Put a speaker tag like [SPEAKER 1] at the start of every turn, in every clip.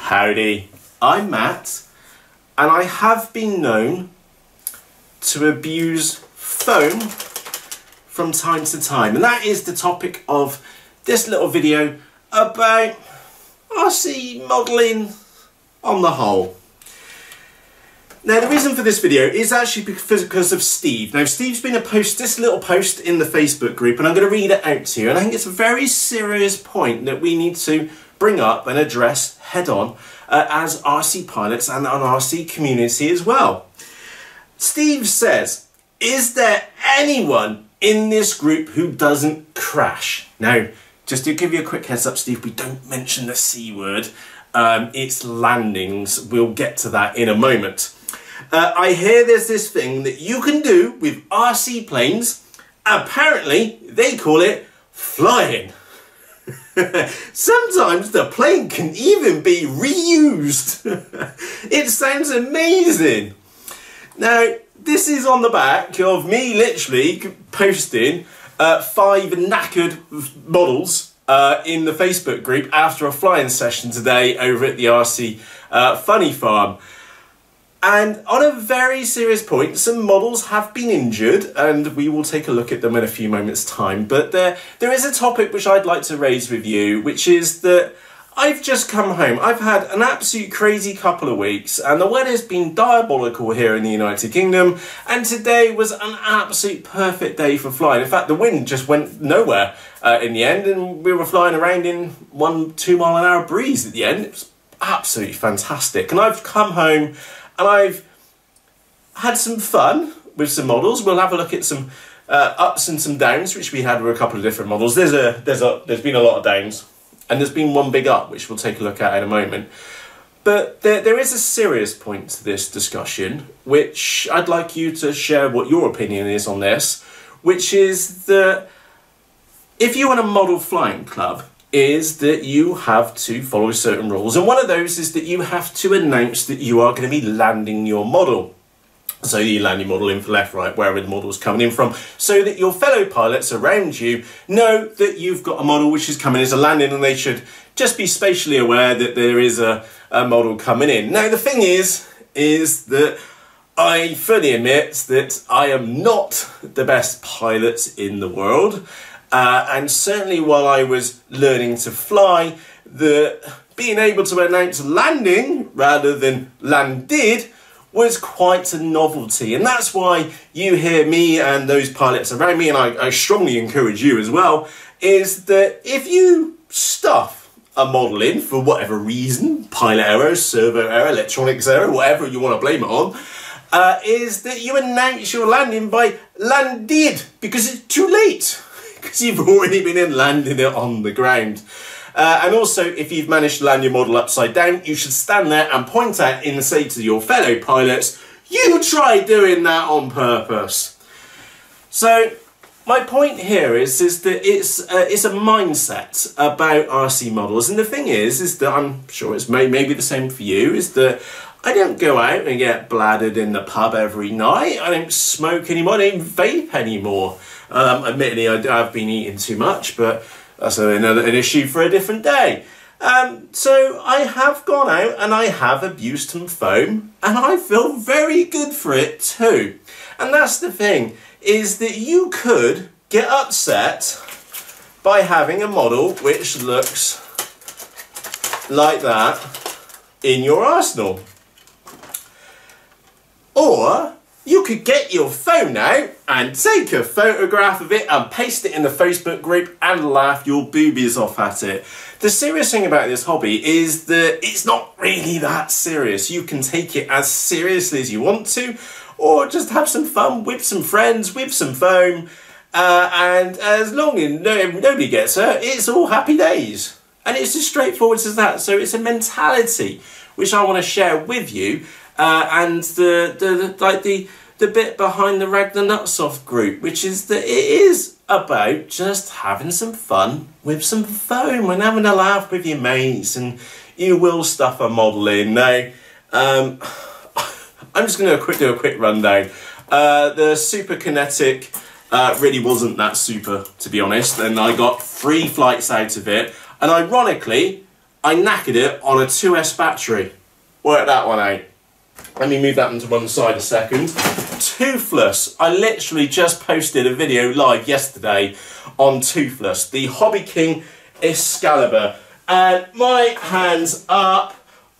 [SPEAKER 1] Howdy, I'm Matt, and I have been known to abuse foam from time to time, and that is the topic of this little video about RC modelling on the whole. Now, the reason for this video is actually because of Steve. Now, Steve's been this little post in the Facebook group, and I'm going to read it out to you. And I think it's a very serious point that we need to bring up and address head on as RC pilots and an RC community as well. Steve says, is there anyone in this group who doesn't crash? Now, just to give you a quick heads up, Steve, we don't mention the C word. It's landings. We'll get to that in a moment. I hear there's this thing that you can do with RC planes. Apparently, they call it flying. Sometimes the plane can even be reused. It sounds amazing. Now, this is on the back of me literally posting 5 knackered models in the Facebook group after a flying session today over at the RC Funny Farm. And on a very serious point, some models have been injured, and we will take a look at them in a few moments' time. But there is a topic which I'd like to raise with you, which is that I've just come home. I've had an absolute crazy couple of weeks, and the weather's been diabolical here in the United Kingdom, and today was an absolute perfect day for flying. In fact, the wind just went nowhere in the end, and we were flying around in 1-2 mile an hour breeze at the end. It was absolutely fantastic. And I've come home and I've had some fun with some models. We'll have a look at some ups and some downs, which we had with a couple of different models. There's been a lot of downs, and there's been one big up, which we'll take a look at in a moment. But there is a serious point to this discussion, which I'd like you to share what your opinion is on this, which is that if you want a model flying club, is that you have to follow certain rules, and one of those is that you have to announce that you are going to be landing your model. So you land your model in for left, right, wherever the model is coming in from, so that your fellow pilots around you know that you've got a model which is coming as a landing, and they should just be spatially aware that there is a model coming in. Now, the thing is that I fully admit that I am not the best pilot in the world. And certainly while I was learning to fly, being able to announce landing rather than landed was quite a novelty. And that's why you hear me and those pilots around me, and I strongly encourage you as well, is that if you stuff a model in for whatever reason, pilot error, servo error, electronics error, whatever you want to blame it on, is that you announce your landing by landed, because it's too late. Because you've already been in landing it on the ground. And also, if you've managed to land your model upside down, you should stand there and point out and say to your fellow pilots, you try doing that on purpose. So my point here is that it's a mindset about RC models. And the thing is that I'm sure it's maybe the same for you, is that I don't go out and get bladdered in the pub every night. I don't smoke anymore. I don't vape anymore. Admittedly, I've been eating too much, but that's an issue for a different day. So I have gone out and I have abused some foam, and I feel very good for it too. And that's the thing, is that you could get upset by having a model which looks like that in your arsenal. Or you could get your phone out and take a photograph of it and paste it in the Facebook group and laugh your boobies off at it. The serious thing about this hobby is that it's not really that serious. You can take it as seriously as you want to, or just have some fun with some friends, with some foam, and as long as nobody gets hurt, it's all happy days. And it's as straightforward as that. So it's a mentality which I want to share with you. And the bit behind the Rag the Nuts Off group, which is that it is about just having some fun with some foam and having a laugh with your mates, and you will stuff a model in. Now, I'm just going to do a quick rundown. The Super Kinetic really wasn't that super, to be honest, and I got 3 flights out of it, and ironically, I knackered it on a 2S battery. Work that one out. Let me move that into one side a second. Toothless. I literally just posted a video live yesterday on Toothless, the Hobby King Excalibur. And my hands up,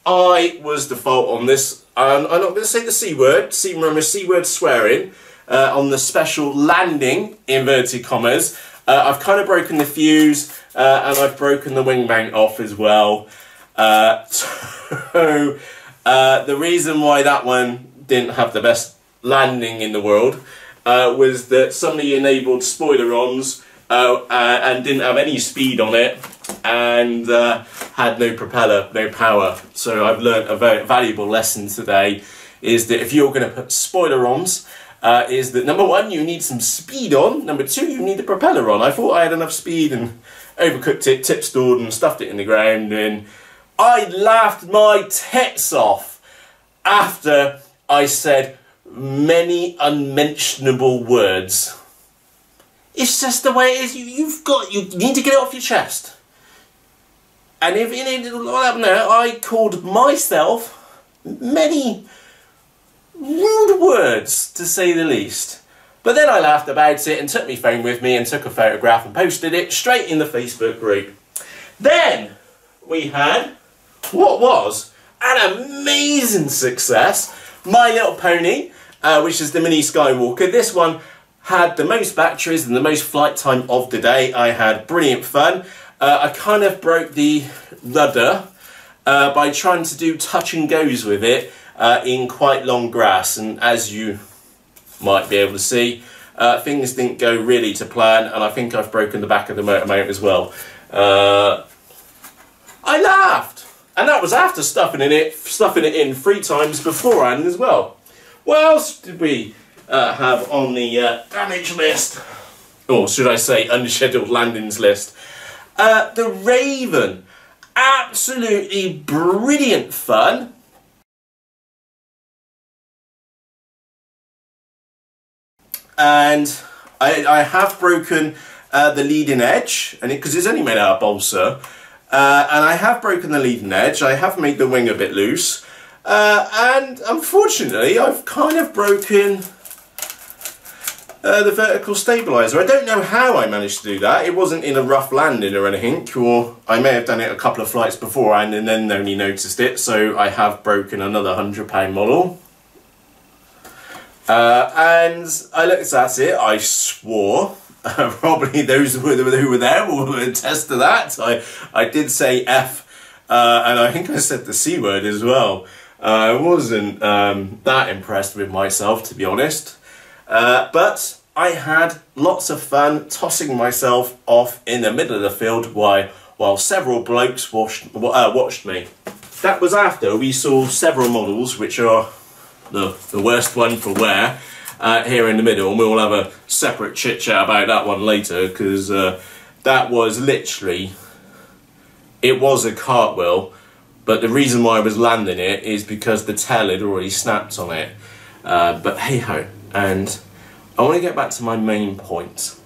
[SPEAKER 1] I was the fault on this. I'm not going to say the C word, remember C word swearing, on the special landing, inverted commas. I've kind of broken the fuse, and I've broken the wing mount off as well. So the reason why that one didn't have the best landing in the world was that somebody enabled spoiler-ons and didn't have any speed on it, and had no propeller, no power. So I've learnt a very valuable lesson today, is that if you're going to put spoiler-ons, is that number one, you need some speed on, number two, you need the propeller on. I thought I had enough speed and overcooked it, tip stored and stuffed it in the ground, and I laughed my tits off after I said many unmentionable words. It's just the way it is. You need to get it off your chest. And if it ain't like that now, I called myself many rude words, to say the least. But then I laughed about it and took my phone with me and took a photograph and posted it straight in the Facebook group. Then we had what was an amazing success, My Little Pony, which is the Mini Skywalker. This one had the most batteries and the most flight time of the day. I had brilliant fun. I kind of broke the rudder by trying to do touch and goes with it in quite long grass, and as you might be able to see, things didn't go really to plan, and I think I've broken the back of the motor mount as well. I laughed, and that was after stuffing it in 3 times beforehand as well. What else did we have on the damage list? Or should I say unscheduled landings list? The Raven. Absolutely brilliant fun. And I have broken the leading edge, and because it's only made out of balsa, and I have broken the leading edge. I have made the wing a bit loose, and unfortunately I've kind of broken the vertical stabilizer. I don't know how I managed to do that. It wasn't in a rough landing or anything, or I may have done it a couple of flights beforehand and then only noticed it. So I have broken another £100 model. And I looked at it, I swore, probably those who were there will attest to that. I did say F, and I think I said the C word as well. I wasn't that impressed with myself, to be honest. But I had lots of fun tossing myself off in the middle of the field while several blokes watched me. That was after we saw several models, which are the worst one for wear, here in the middle, and we'll have a separate chit chat about that one later, because that was literally, it was a cartwheel, but the reason why I was landing it is because the tail had already snapped on it. But hey ho, and I want to get back to my main point.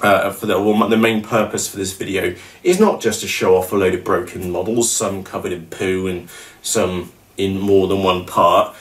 [SPEAKER 1] The main purpose for this video is not just to show off a load of broken models, some covered in poo and some in more than one part.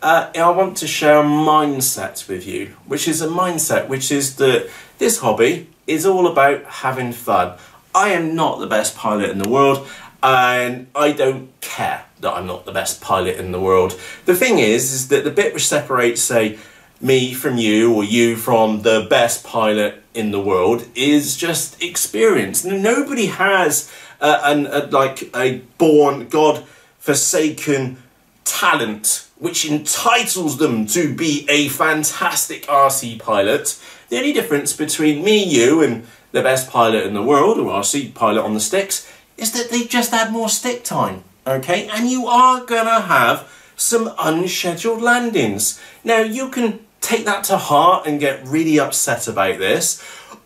[SPEAKER 1] I want to share a mindset with you, which is that this hobby is all about having fun. I am not the best pilot in the world, and I don't care that I'm not the best pilot in the world. The thing is that the bit which separates, say, me from you or you from the best pilot in the world is just experience. Nobody has like a born, God-forsaken talent which entitles them to be a fantastic RC pilot. The only difference between me, you, and the best pilot in the world, or RC pilot on the sticks, is that they just had more stick time, okay? And you are gonna have some unscheduled landings. Now, you can take that to heart and get really upset about this,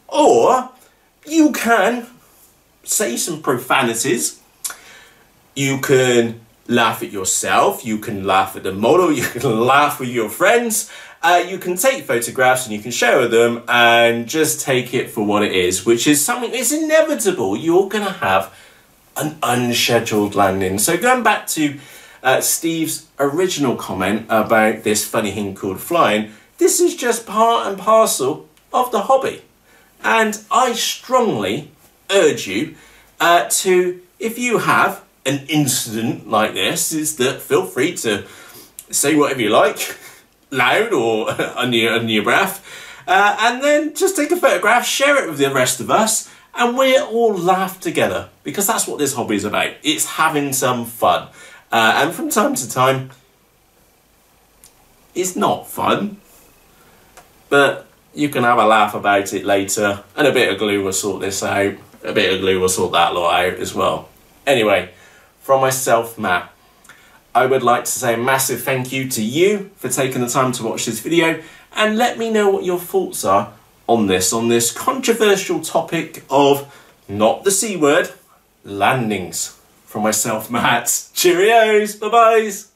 [SPEAKER 1] or you can say some profanities, you can laugh at yourself, you can laugh at the model, you can laugh with your friends, you can take photographs and you can show them and just take it for what it is, which is something, it's inevitable. You're going to have an unscheduled landing. So going back to Steve's original comment about this funny thing called flying, this is just part and parcel of the hobby. And I strongly urge you to, if you have an incident like this, is that feel free to say whatever you like, loud or under your breath, and then just take a photograph, share it with the rest of us, and we'll all laugh together, because that's what this hobby is about. It's having some fun. And from time to time, it's not fun, but you can have a laugh about it later, and a bit of glue will sort this out. A bit of glue will sort that lot out as well. Anyway, from myself, Matt, I would like to say a massive thank you to you for taking the time to watch this video, and let me know what your thoughts are on this controversial topic of, not the C word, landings. From myself, Matt. Cheerios, bye-byes.